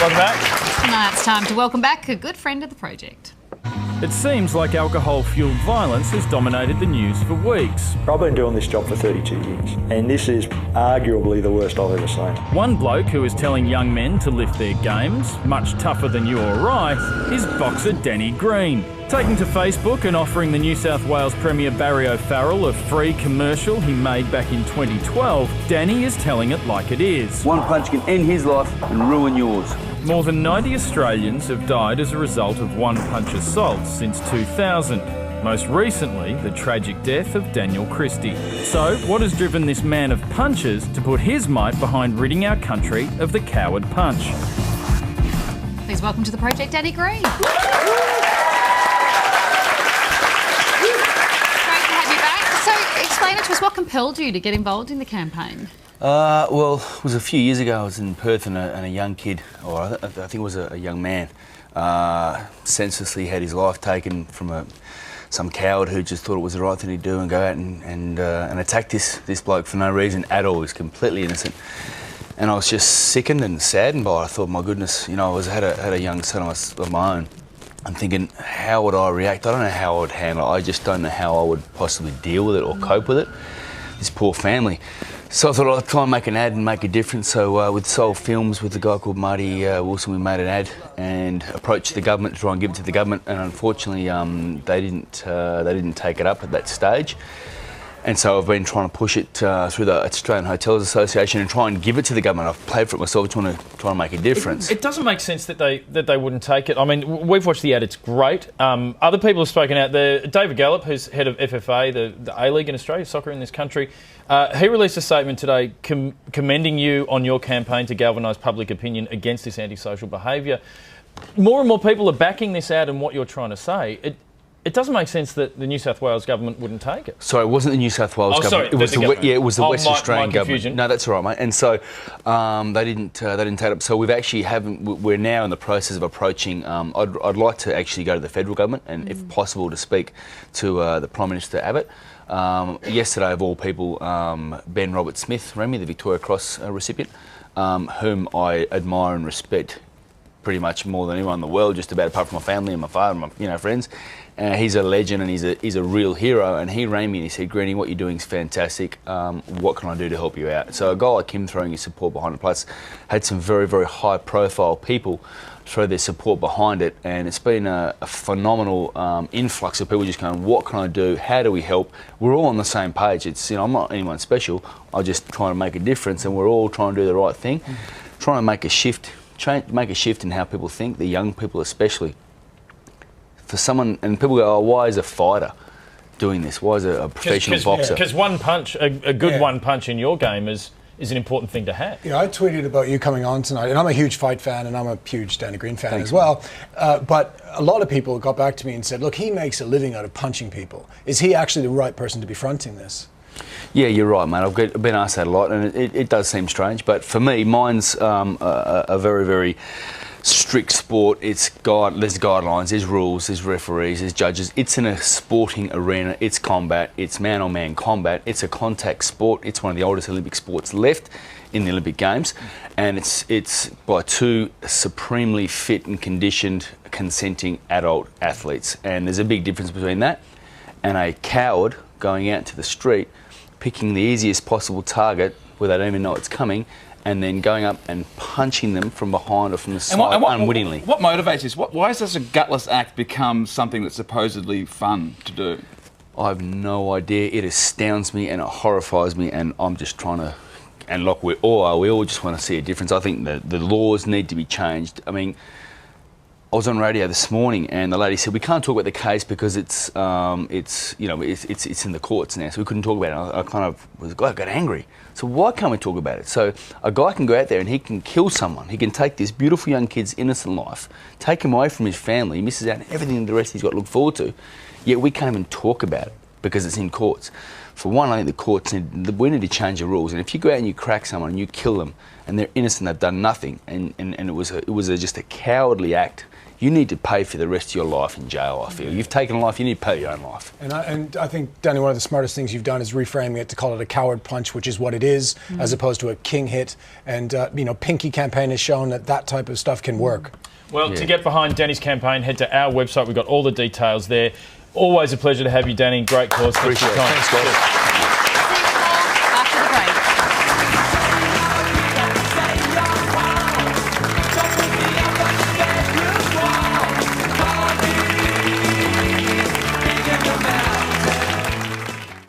Welcome back. Now it's time to welcome back a good friend of the project. It seems like alcohol-fuelled violence has dominated the news for weeks. I've been doing this job for 32 years, and this is arguably the worst I've ever seen. One bloke who is telling young men to lift their games, much tougher than you or I, is boxer Danny Green. Taking to Facebook and offering the New South Wales Premier Barry O'Farrell a free commercial he made back in 2012, Danny is telling it like it is. One punch can end his life and ruin yours. More than 90 Australians have died as a result of one-punch assaults since 2000. Most recently, the tragic death of Daniel Christie. So, what has driven this man of punches to put his might behind ridding our country of the coward punch? Please welcome to the project, Danny Green. Great to have you back. So, explain it to us, what compelled you to get involved in the campaign? Well, it was a few years ago. I was in Perth and a young kid, or I think it was a young man, senselessly had his life taken from some coward who just thought it was the right thing to do and go out and attack this bloke for no reason at all. He was completely innocent. And I was just sickened and saddened by it. I thought, my goodness, you know, I had a young son of my own. I'm thinking, how would I react? I don't know how I would handle it. I just don't know how I would possibly deal with it or cope with it. This poor family. So I thought I'd try and make an ad and make a difference. So with Soul Films, with a guy called Marty Wilson, we made an ad and approached the government to try and give it to the government. And unfortunately, they didn't take it up at that stage. And so I've been trying to push it through the Australian Hotels Association and try and give it to the government. I've played for it myself, trying to make a difference. It doesn't make sense that they wouldn't take it. I mean, we've watched the ad; it's great. Other people have spoken out there. David Gallop, who's head of FFA, the A-League in Australia, soccer in this country, he released a statement today commending you on your campaign to galvanise public opinion against this antisocial behaviour. More and more people are backing this ad and what you're trying to say. It doesn't make sense that the New South Wales government wouldn't take it. Sorry, it wasn't the New South Wales government. Sorry, it was it was the West Australian government. Confusion. No, that's all right, mate. And so they didn't take it up. So we've actually we're now in the process of approaching. I'd like to actually go to the federal government and, if possible, to speak to the Prime Minister Abbott. Yesterday, of all people, Ben Roberts-Smith rang me, the Victoria Cross recipient, whom I admire and respect pretty much more than anyone in the world, just about, apart from my family and my father and my friends. He's a legend and he's a real hero. And he rang me and he said, "Greenie, what you're doing is fantastic. What can I do to help you out?" So a guy like him throwing his support behind it, plus had some very, very high-profile people throw their support behind it, and it's been a phenomenal influx of people just going, "What can I do? How do we help?" We're all on the same page. It's, you know, I'm not anyone special. I'm just trying to make a difference, and we're all trying to do the right thing, trying to make a shift. Make a shift in how people think, the young people especially. For someone, and people go, "Oh, why is a fighter doing this? Why is a professional boxer?" Because one punch, a good one punch in your game is an important thing to have. Yeah, I tweeted about you coming on tonight, and I'm a huge fight fan, and I'm a huge Danny Green fan as well. But a lot of people got back to me and said, "Look, he makes a living out of punching people. Is he actually the right person to be fronting this?" Yeah, you're right, mate. I've been asked that a lot, and it does seem strange. But for me, mine's a very, very strict sport. There's guidelines, there's rules, there's referees, there's judges. It's in a sporting arena. It's combat. It's man-on-man combat. It's a contact sport. It's one of the oldest Olympic sports left in the Olympic Games, and it's by two supremely fit and conditioned, consenting adult athletes. And there's a big difference between that and a coward going out into the street, picking the easiest possible target where they don't even know it's coming, and then going up and punching them from behind or from the side unwittingly. What motivates this? Why has this a gutless act become something that's supposedly fun to do? I have no idea. It astounds me and it horrifies me, and I'm just trying to, and like we all just want to see a difference. I think the laws need to be changed. I mean, I was on radio this morning, and the lady said we can't talk about the case because it's in the courts now, so we couldn't talk about it. I kind of got angry. So why can't we talk about it? So a guy can go out there and he can kill someone. He can take this beautiful young kid's innocent life, take him away from his family. He misses out on everything the rest he's got to look forward to. Yet we can't even talk about it because it's in courts. For one, I think the courts we need to change the rules. And if you go out and you crack someone and you kill them and they're innocent, they've done nothing, and it was just a cowardly act you need to pay for the rest of your life in jail, I feel. You've taken a life, you need to pay your own life. And I think, Danny, one of the smartest things you've done is reframing it to call it a coward punch, which is what it is, as opposed to a king hit. And, Pinky campaign has shown that type of stuff can work. Well, to get behind Danny's campaign, head to our website. We've got all the details there. Always a pleasure to have you, Danny. Great cause. Appreciate it. Thanks, guys.